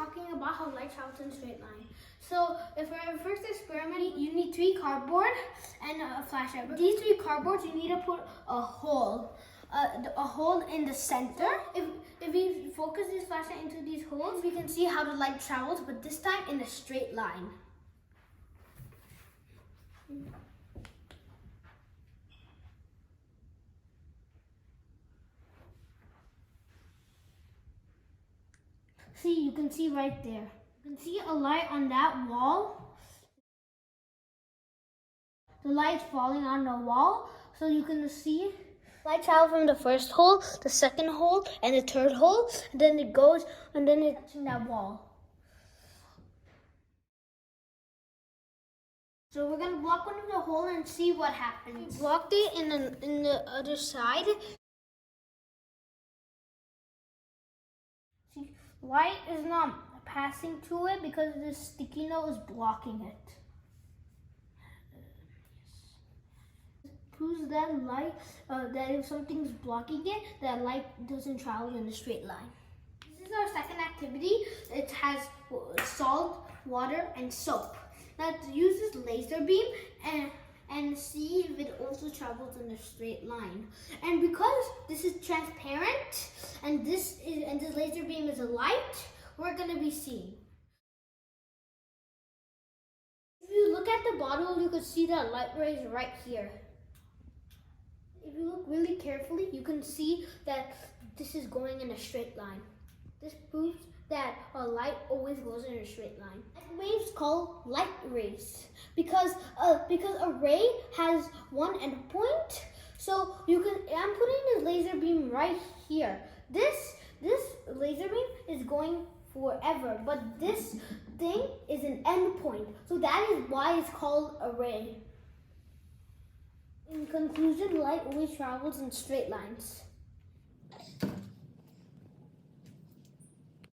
talking about how light travels in a straight line. So for our first experiment, you need 3 cardboard and a flashlight. These 3 cardboards, you need to put a hole in the center. If we focus this flashlight into these holes, we can see how the light travels, but this time in a straight line. See, you can see right there. You can see a light on that wall. The light's falling on the wall, so you can see light travels from the first hole, the second hole, and the third hole, and then it goes, and then it's in that wall. So we're gonna block one of the hole and see what happens. We blocked it in the other side. See, light is not passing to it because the sticky note is blocking it. Proves that light, that if something's blocking it, that light doesn't travel in a straight line. This is our second activity. It has salt, water, and soap. Now it uses laser beam and see if it also travels in a straight line. And because this is transparent and this laser beam is a light, we're gonna be seeing. If you look at the bottle, you can see that light rays right here. If you look really carefully, you can see that this is going in a straight line. This proves that a light always goes in a straight line. Light waves called light rays because a ray has one endpoint. So I'm putting this laser beam right here. This laser beam is going forever, but this thing is an endpoint. So that is why it's called a ray. In conclusion, light always travels in straight lines.